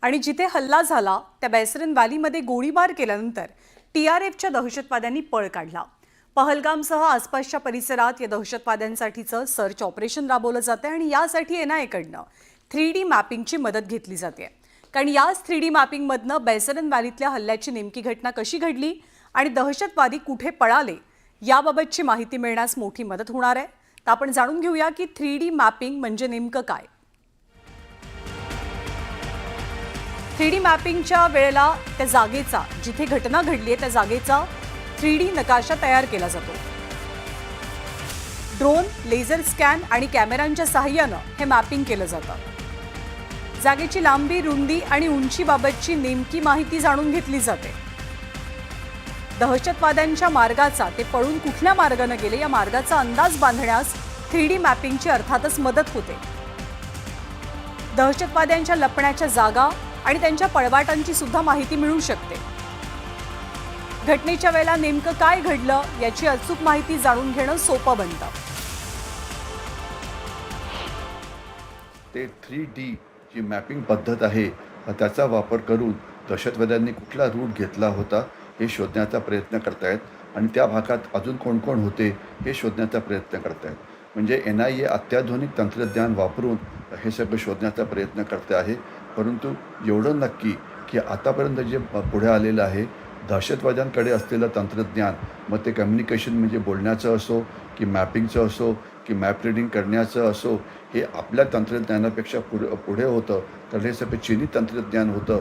आणि जिथे हल्ला झाला त्या बैसरन व्हॅलीमध्ये गोळीबार केल्यानंतर टीआरएफच्या दहशतवाद्यांनी पळ काढला। पहलगामसह आसपासच्या परिसरात या दहशतवाद्यांसाठीचं सर्च ऑपरेशन राबवलं जाते आणि यासाठी एनआयएकडनं 3D मॅपिंगची मदत घेतली जाते। कारण याच 3D मॅपिंगमधनं बैसरन व्हॅलीतल्या हल्ल्याची नेमकी घटना कशी घडली आणि दहशतवादी कुठे पळाले याबाबतची माहिती मिळण्यास मोठी मदत होणार आहे। तर आपण जाणून घेऊया की 3D मॅपिंग म्हणजे नेमकं काय। 3D मॅपिंगच्या वेळेला त्या जागेचा, जिथे घटना घडली आहे त्या जागेचा 3D नकाशा तयार केला जातो। ड्रोन, लेझर स्कॅन आणि कॅमेऱ्यांच्या सहाय्याने हे मॅपिंग केलं जातं। जागेची लांबी, रुंदी आणि उंचीबाबतची नेमकी माहिती जाणून घेतली जाते। दहशतवाद्यांच्या मार्गाचा, ते पळून कुठल्या मार्गाने गेले या मार्गाचा अंदाज बांधण्यास 3D मॅपिंगची अर्थातच मदत होते। दहशतवाद्यांच्या लपण्याच्या जागा आणि त्यांच्या पळवाटांची सुद्धा माहिती मिळू शकते। घटनेच्या वेळेला नेमकं काय घडलं याची अचूक माहिती जाणून घेणं सोपं बनतं। ते 3D जी मॅपिंग पद्धत आहे त्याचा वापर करून दहशतवाद्यांनी कुठला रूट घेतला होता हे शोधण्याचा प्रयत्न करतायत आणि त्या भागात अजून कोण कोण होते हे शोधण्याचा प्रयत्न करतायत। म्हणजे एनआयए अत्याधुनिक तंत्रज्ञान वापरून हे सगळं शोधण्याचा प्रयत्न करते आहे। परंतु एवढं नक्की की आतापर्यंत जे पुढे आलेलं आहे दहशतवाद्यांकडे असलेलं तंत्रज्ञान, मग ते कम्युनिकेशन म्हणजे बोलण्याचं असो की मॅपिंगचं असो की मॅप रिडिंग करण्याचं असो, हे आपल्या तंत्रज्ञानापेक्षा पुढे होतं। तर हे सगळं चीनी तंत्रज्ञान होतं।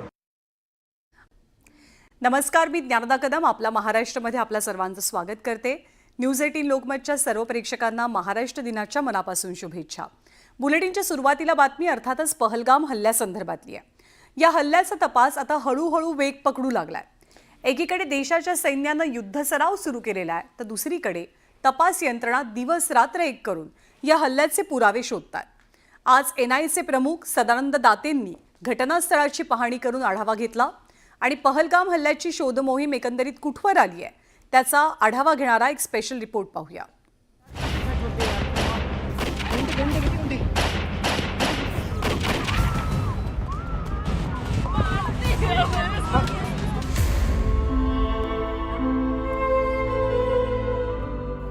नमस्कार, मी ज्ञानदा कदम आपला महाराष्ट्रामध्ये आपल्या सर्वांचं स्वागत करते। न्यूज 18 लोकमतच्या सर्व प्रेक्षकांना महाराष्ट्र दिनाच्या मनापासून शुभेच्छा। बुलेटिनच्या सुरुवातीला बातमी अर्थातच पहलगाम हल्ल्यासंदर्भातली आहे। या हल्ल्याचा तपास आता हळूहळू वेग पकडू लागलाय। एकीकडे देशाच्या सैन्यानं युद्धसराव सुरू केलेला आहे, तर दुसरीकडे तपास यंत्रणा दिवस रात्र एक करून या हल्ल्याचे पुरावे शोधतात। आज एनआयएचे प्रमुख सदानंद दातेंनी घटनास्थळाची पाहणी करून आढावा घेतला आणि पहलगाम हल्ल्याची शोध मोहीम एकंदरीत कुठवर आली आहे त्याचा आढावा घेणारा एक स्पेशल रिपोर्ट पाहूया।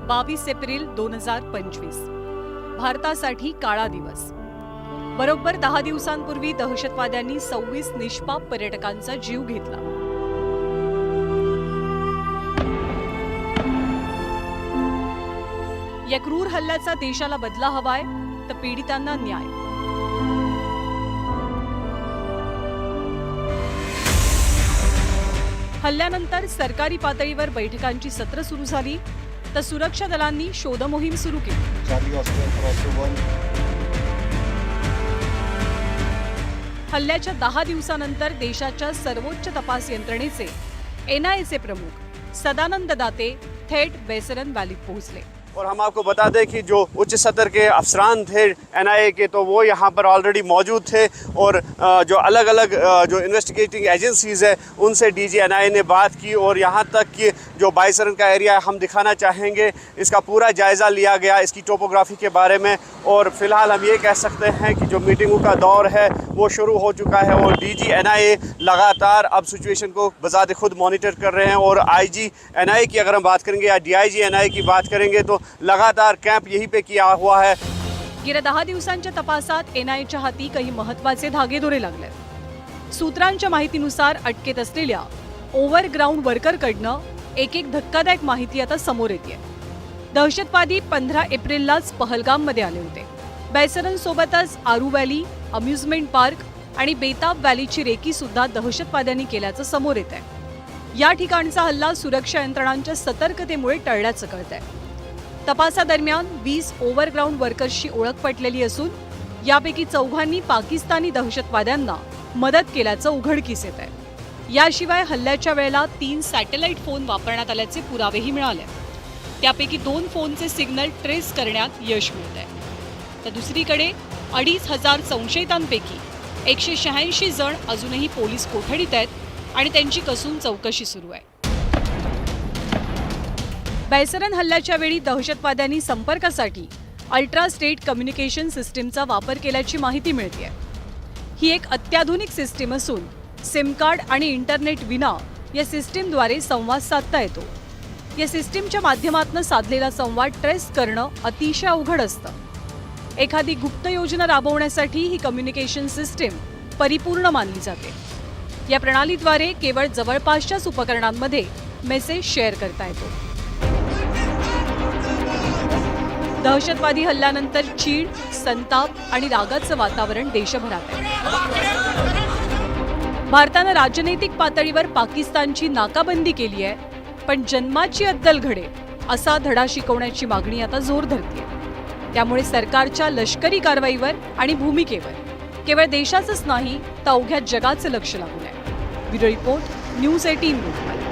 बावीस एप्रिल 2025 भारतासाठी काळा दिवस। बरोबर 10 दिवसांपूर्वी दहशतवाद्यांनी 26 निष्पाप पर्यटकांचा जीव घेतला। या क्रूर हल्ल्याचा देशाला बदला हवाय, तर पीडितांना न्याय। हल्ल्यानंतर सरकारी पातळीवर बैठकांची सत्र सुरू झाली, तर सुरक्षा दलांनी शोध मोहीम सुरू केली। हल्ल्याच्या 10 दिवसानंतर देशाच्या सर्वोच्च तपास यंत्रणेचे एनआयएचे प्रमुख सदानंद दाते थेट बैसरन व्हॅलीत पोहोचले। और हम आपको बता दें कि जो उच्च सतर के अफसरान थे एनआईए के, तो वो यहाँ पर ऑलरेडी मौजूद थे और जो अलग अलग जो इन्वेस्टिगेटिंग एजेंसीज़ है उनसे डीजी एनआईए ने बात की और यहाँ तक कि जो बाइसरन का एरिया हम दिखाना चाहेंगे, इसका पूरा जायज़ा लिया गया इसकी टोपोग्राफी के बारे में। और फिलहाल हम ये कह सकते हैं कि जो मीटिंगों का दौर है वो शुरू हो चुका है और डीजी एनआईए लगातार अब सिचुएशन को बजाते खुद मॉनिटर कर रहे हैं। और आईजी एनआईए की अगर हम बात करेंगे या डीआईजी एनआईए की बात करेंगे तो लगातार कैंप यहीं पे किया हुआ है। गेल्या 10 दिवसांच्या तपासात एनआयएच्या हाती काही महत्त्वाचे धागेदोरे लागले। सूत्रांच्या माहितीनुसार अटकेत असलेल्या ओव्हरग्राऊंड वर्करकडनं एक धक्कादायक माहिती आता समोर येते। दहशतवादी 15 एप्रिललाच पहलगाममध्ये आले होते। बैसरन सोबतच आरू व्हॅली, अम्युजमेंट पार्क आणि बेताब व्हॅलीची रेकी सुद्धा दहशतवाद्यांनी केल्याचं समोर येत आहे। या ठिकाणचा हल्ला सुरक्षा यंत्रणांच्या सतर्कतेमुळे टळल्याचं कळतंय। तपासादरम्यान 20 ओव्हरग्राऊंड वर्कर्सची ओळख पटलेली असून यापैकी 4 पाकिस्तानी दहशतवाद्यांना मदत केल्याचं उघडकीस येत आहे। याशिवाय हल्ल्याच्या वेळेला 3 सॅटेलाइट फोन वापरण्यात आल्याचे पुरावेही मिळाले। त्यापैकी 2 फोनचे सिग्नल ट्रेस करण्यात यश मिळत आहे। तर दुसरीकडे 2500 संशयितांपैकी 186 जण अजूनही पोलीस कोठडीत आहेत आणि त्यांची कसून चौकशी सुरू आहे। बैसरन हल्ल्याच्या वेळी दहशतवाद्यांनी संपर्कासाठी अल्ट्रा स्टेट कम्युनिकेशन सिस्टीमचा वापर केल्याची माहिती मिळते। ही एक अत्याधुनिक सिस्टीम असून सिम कार्ड आणि इंटरनेट विना या सिस्टीमद्वारे संवाद साधता येतो. या सिस्टीमच्या माध्यमातून साधलेला संवाद ट्रेस करणं अतिशय अवघड असतं. एखादी गुप्त योजना राबवण्यासाठी ही कम्युनिकेशन सिस्टीम परिपूर्ण मानली जाते. या प्रणालीद्वारे केवळ जवळपासच्याच उपकरणांमध्ये मेसेज शेअर करता येतो. दहशतवादी हल्ल्यानंतर चीड, संताप आणि रागाचं वातावरण देशभरात आहे. भारतानं राजनैतिक पातळीवर पाकिस्तानची नाकाबंदी केली आहे, पण जन्माची अद्दल घडे असा धडा शिकवण्याची मागणी आता जोर धरतेय. त्यामुळे सरकारच्या लष्करी कारवाईवर आणि भूमिकेवर केवळ देशाचंच नाही तर अवघ्या जगाचं लक्ष लागून आहे. Bureau report, news 18 Mumbai.